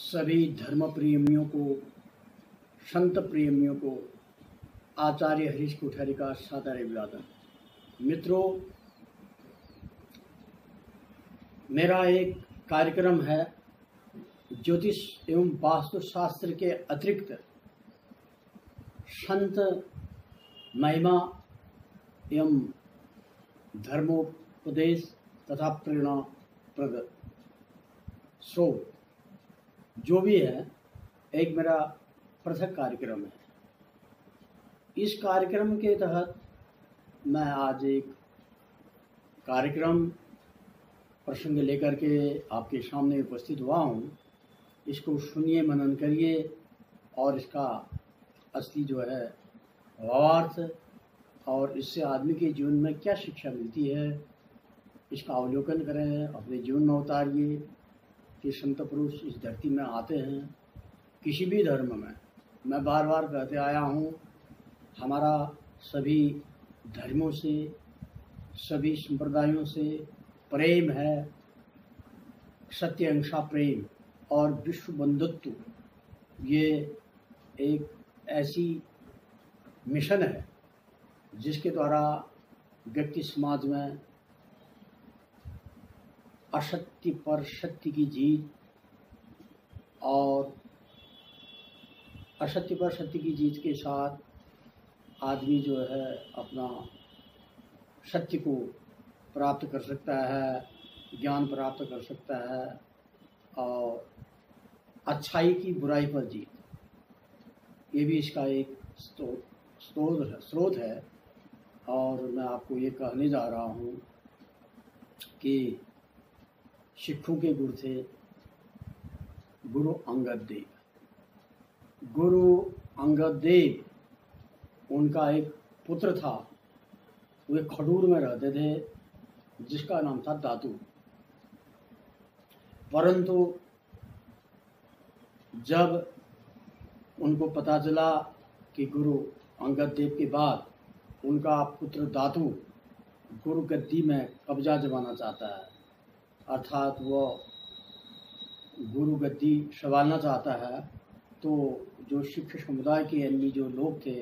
सभी धर्म प्रेमियों को, संत प्रेमियों को आचार्य हरीश कोठारी का सादर अभिवादन। मित्रों, मेरा एक कार्यक्रम है ज्योतिष एवं वास्तुशास्त्र के अतिरिक्त संत महिमा एवं धर्मोपदेश तथा प्रेरणाप्रद स्रोत जो भी है, एक मेरा पृथक कार्यक्रम है। इस कार्यक्रम के तहत मैं आज एक कार्यक्रम प्रसंग लेकर के आपके सामने उपस्थित हुआ हूँ। इसको सुनिए, मनन करिए और इसका असली जो है भावार्थ और इससे आदमी के जीवन में क्या शिक्षा मिलती है, इसका अवलोकन करें, अपने जीवन में उतारिए कि संत पुरुष इस धरती में आते हैं किसी भी धर्म में। मैं बार बार कहते आया हूँ, हमारा सभी धर्मों से, सभी संप्रदायों से प्रेम है, सत्य अहिंसा प्रेम और विश्व बंधुत्व। ये एक ऐसी मिशन है जिसके द्वारा व्यक्ति समाज में असत्य पर सत्य की जीत और असत्य पर सत्य की जीत के साथ आदमी जो है अपना सत्य को प्राप्त कर सकता है, ज्ञान प्राप्त कर सकता है और अच्छाई की बुराई पर जीत, ये भी इसका एक स्रोत है। और मैं आपको ये कहने जा रहा हूँ कि सिखों के गुरु थे गुरु अंगद देव। गुरु अंगद देव, उनका एक पुत्र था, वे खडूर में रहते थे जिसका नाम था दातू। परंतु जब उनको पता चला कि गुरु अंगद देव के बाद उनका पुत्र दातू गुरु गद्दी में कब्जा जमाना चाहता है, अर्थात वो गुरु गद्दी संभालना चाहता है, तो जो सिख समुदाय के अन्य जो लोग थे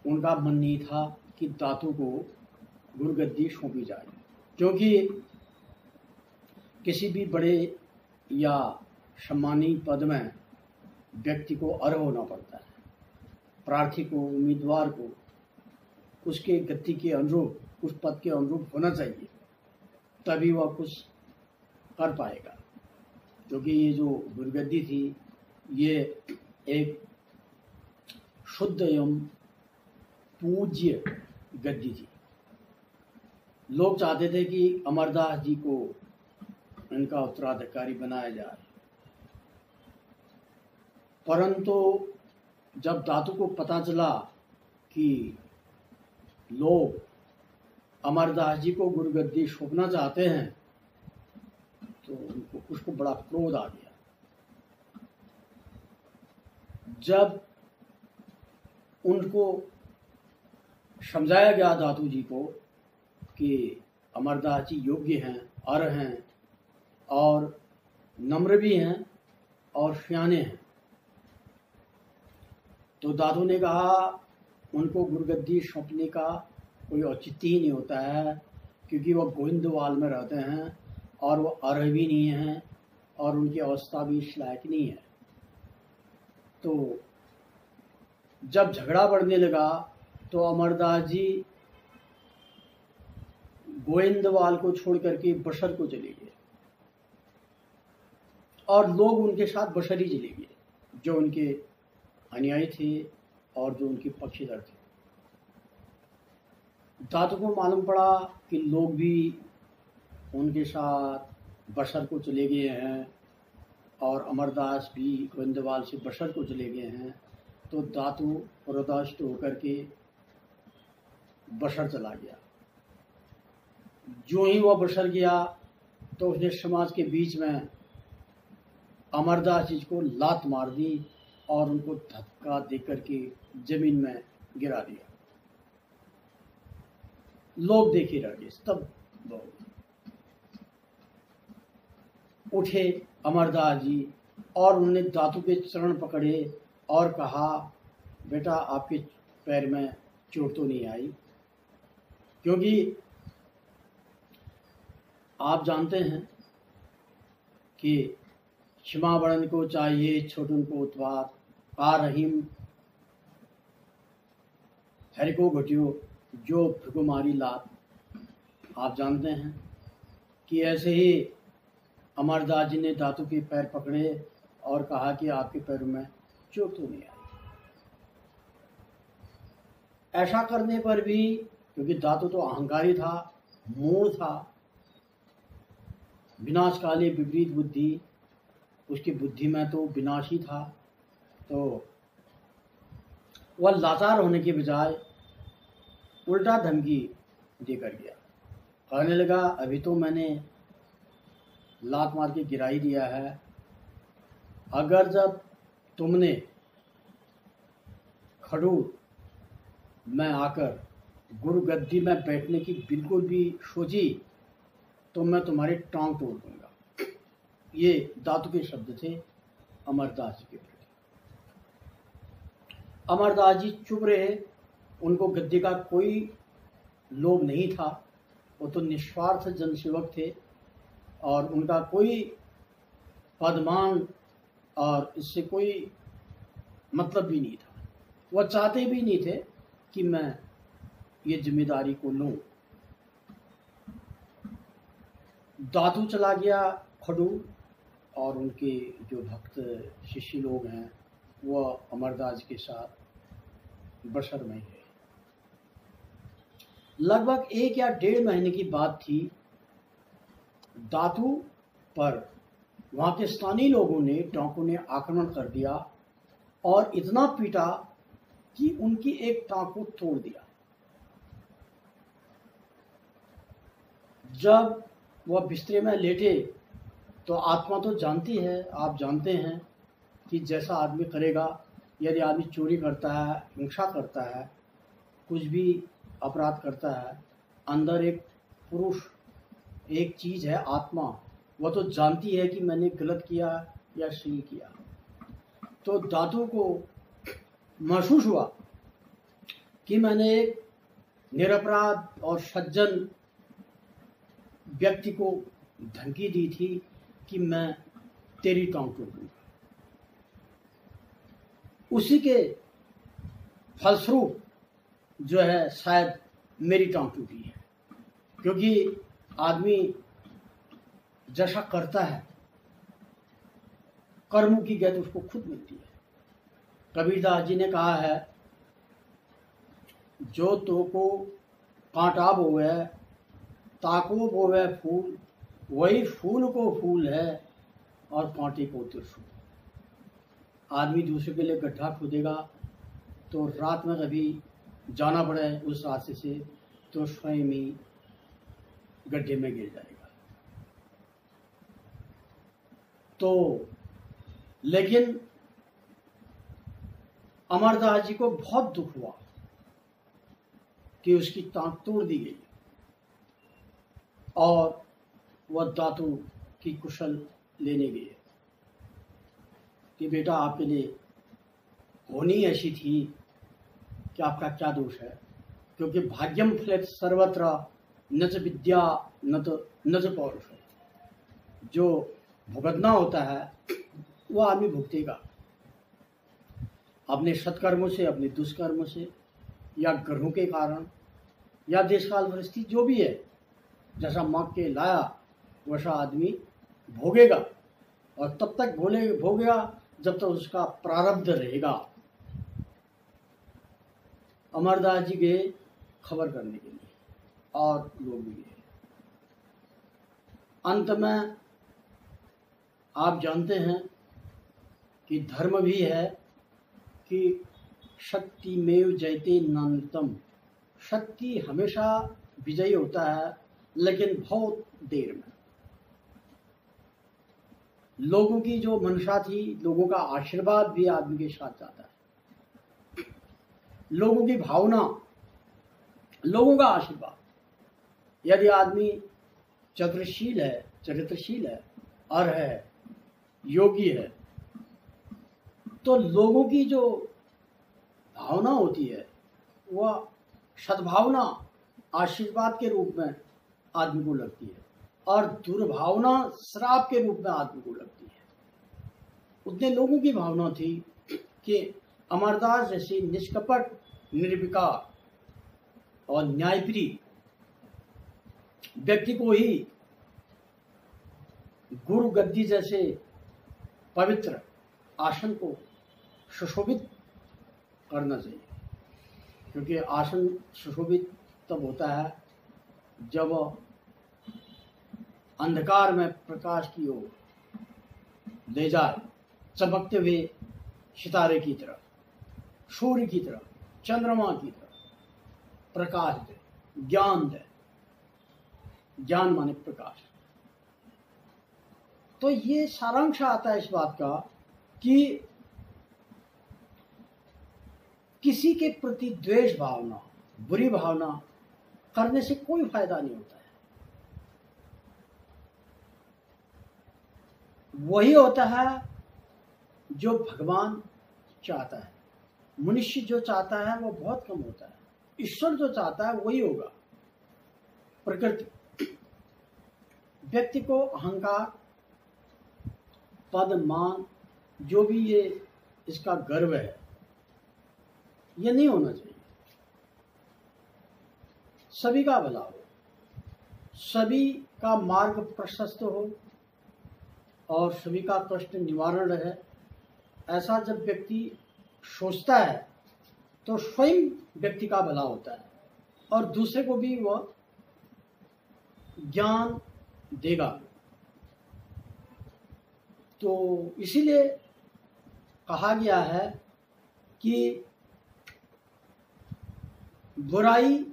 उनका मन नहीं था कि दातू को गुरु गद्दी सौंपी जाए, क्योंकि किसी भी बड़े या सम्मानी पद में व्यक्ति को अर्ह होना पड़ता है। प्रार्थी को, उम्मीदवार को उसके गति के अनुरूप, उस पद के अनुरूप होना चाहिए, तभी वह कुछ कर पाएगा। क्योंकि ये जो गुरुगद्दी थी, ये एक शुद्ध एवं पूज्य गद्दी थी। लोग चाहते थे कि अमरदास जी को इनका उत्तराधिकारी बनाया जाए, परंतु जब दातू को पता चला कि लोग अमरदास जी को गुरुगद्दी सौंपना चाहते हैं, तो उसको बड़ा क्रोध आ गया। जब उनको समझाया गया दातू जी को कि अमरदास जी योग्य हैं, अर्ह हैं और नम्र भी हैं और सियाने हैं, तो दादू ने कहा उनको गुरुगद्दी सौंपने का कोई औचित्य ही नहीं होता है, क्योंकि वह गोविंदवाल में रहते हैं और वो अर्ह भी नहीं हैं और उनकी अवस्था भी इस लायक नहीं है। तो जब झगड़ा बढ़ने लगा तो अमरदास जी गोविंदवाल को छोड़ करके बशर को चले गए और लोग उनके साथ बशर ही चले गए, जो उनके अनुयायी थे और जो उनके पक्षधर थे। दातू को मालूम पड़ा कि लोग भी उनके साथ बशर को चले गए हैं और अमरदास भी गोविंदवाल से बशर को चले गए हैं, तो दातू क्रोधान्वित होकर के बशर चला गया। जो ही वह बशर गया तो उसने समाज के बीच में अमरदास जी को लात मार दी और उनको धक्का देकर के जमीन में गिरा दिया। लोग देखे रह गए। तब लोग उठे अमरदास जी और उन्होंने दातू के चरण पकड़े और कहा, बेटा आपके पैर में चोट तो नहीं आई? क्योंकि आप जानते हैं कि क्षमा बड़न को चाहिए छोटन को उतवार, आ रहीम हर को घटियो जो भुकुमारी लात। आप जानते हैं कि ऐसे ही अमरदास जी ने दातू के पैर पकड़े और कहा कि आपके पैरों में चोट तो नहीं आई। ऐसा करने पर भी, क्योंकि दातू तो अहंकारी था, मूढ़ था, विनाशकाली विपरीत बुद्धि, उसकी बुद्धि में तो विनाश ही था, तो वह लाचार होने के बजाय उल्टा धमकी देकर गया। कहने लगा, अभी तो मैंने लात मार के गिरा ही दिया है, अगर जब तुमने खडूर में आकर गुरु गद्दी में बैठने की बिल्कुल भी सोची तो मैं तुम्हारी टांग तोड़ दूंगा। ये दातू के शब्द थे अमरदास जी के प्रति। अमरदास जी चुप रहे, उनको गद्दी का कोई लोभ नहीं था, वो तो निस्वार्थ जनसेवक थे और उनका कोई पदमान और इससे कोई मतलब भी नहीं था। वह चाहते भी नहीं थे कि मैं ये जिम्मेदारी को लूं। दातू चला गया खडूर और उनके जो भक्त शिष्य लोग हैं वह अमरदास के साथ बसर में गए। लगभग 1 या 1.5 महीने की बात थी। दातू पर वहां के स्थानीय लोगों ने, डाकुओं ने आक्रमण कर दिया और इतना पीटा कि उनकी एक टांग को तोड़ दिया। जब वह बिस्तरे में लेटे तो आत्मा तो जानती है, आप जानते हैं कि जैसा आदमी करेगा, यदि आदमी चोरी करता है, हिंसा करता है, कुछ भी अपराध करता है, अंदर एक पुरुष, एक चीज़ है आत्मा, वह तो जानती है कि मैंने गलत किया या सही किया। तो दातू को महसूस हुआ कि मैंने एक निरपराध और सज्जन व्यक्ति को धमकी दी थी कि मैं तेरी टांग तोड़ दूंगा। उसी के फलस्वरूप जो है शायद मेरी टांग टूटी है, क्योंकि आदमी जैसा करता है कर्मों की गत उसको खुद मिलती है। कबीरदास जी ने कहा है, जो तो को कांटा बोवे ताको बोवे फूल, वही फूल को फूल है और कांटे को त्रिशूल। आदमी दूसरे के लिए गड्ढा खोदेगा तो रात में कभी जाना पड़े उस रास्ते से तो स्वयं ही गड्ढे में गिर जाएगा। तो लेकिन अमरदास जी को बहुत दुख हुआ कि उसकी टांग तोड़ दी गई और वह दातू की कुशल लेने गए कि बेटा आपके लिए होनी ऐसी थी कि आपका क्या दोष है, क्योंकि भाग्यम फलेत सर्वत्र न च विद्या न च पौरुष। जो भुगतना होता है वो आदमी भुगतेगा अपने सत्कर्मों से, अपने दुष्कर्मों से, या ग्रहों के कारण, या देशकाल परिस्थिति जो भी है, जैसा मांग के लाया वैसा आदमी भोगेगा और तब तक भोगेगा जब तक उसका प्रारब्ध रहेगा। अमरदास जी गए खबर करने के लिए और लोग भी गए। अंत में आप जानते हैं कि धर्म भी है कि शक्ति में जयते नान्यतम। शक्ति हमेशा विजयी होता है, लेकिन बहुत देर में। लोगों की जो मंशा थी, लोगों का आशीर्वाद भी आदमी के साथ जाता है, लोगों की भावना, लोगों का आशीर्वाद। यदि आदमी चरित्रशील है, अर्ह है, योगी है, तो लोगों की जो भावना होती है वह सद्भावना आशीर्वाद के रूप में आदमी को लगती है और दुर्भावना श्राप के रूप में आदमी को लगती है। उतने लोगों की भावना थी कि अमरदास जैसी निष्कपट, निर्विकार और न्यायप्रिय व्यक्ति को ही गुरु गद्दी जैसे पवित्र आसन को सुशोभित करना चाहिए, क्योंकि आसन सुशोभित तब होता है जब अंधकार में प्रकाश की ओर ले जाए, चमकते हुए सितारे की तरह, सूर्य की तरह, चंद्रमा की तरह प्रकाश दे, ज्ञान दे। ज्ञान माने प्रकाश। तो ये सारांश आता है इस बात का कि किसी के प्रति द्वेष भावना, बुरी भावना करने से कोई फायदा नहीं होता है। वही होता है जो भगवान चाहता है। मनुष्य जो चाहता है वो बहुत कम होता है। ईश्वर जो चाहता है वही होगा। प्रकृति व्यक्ति को अहंकार, पद, मान, जो भी ये इसका गर्व है, ये नहीं होना चाहिए। सभी का भला हो, सभी का मार्ग प्रशस्त हो और सभी का कष्ट निवारण रहे। ऐसा जब व्यक्ति सोचता है तो स्वयं व्यक्ति का भला होता है और दूसरे को भी वह ज्ञान देगा। तो इसीलिए कहा गया है कि बुराई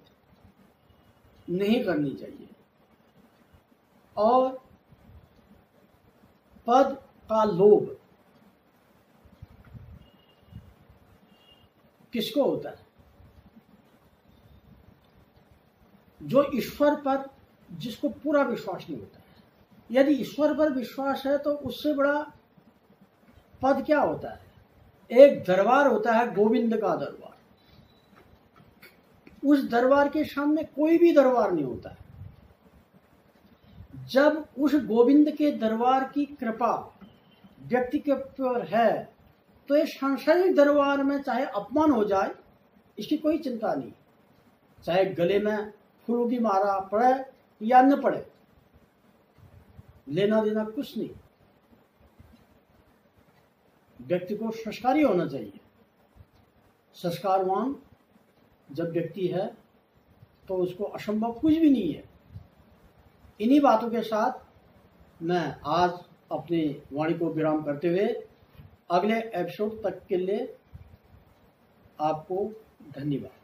नहीं करनी चाहिए और पद का लोभ किसको होता है? जो ईश्वर पर जिसको पूरा विश्वास नहीं होता है। यदि ईश्वर पर विश्वास है तो उससे बड़ा पद क्या होता है? एक दरबार होता है, गोविंद का दरबार। उस दरबार के सामने कोई भी दरबार नहीं होता है। जब उस गोविंद के दरबार की कृपा व्यक्ति के ऊपर है तो ये सांसारिक दरबार में चाहे अपमान हो जाए, इसकी कोई चिंता नहीं। चाहे गले में फूलों की माला पड़े या न पड़े, लेना देना कुछ नहीं। व्यक्ति को संस्कारी होना चाहिए। संस्कारवान जब व्यक्ति है तो उसको असंभव कुछ भी नहीं है। इन्हीं बातों के साथ मैं आज अपनी वाणी को विराम करते हुए अगले एपिसोड तक के लिए आपको धन्यवाद।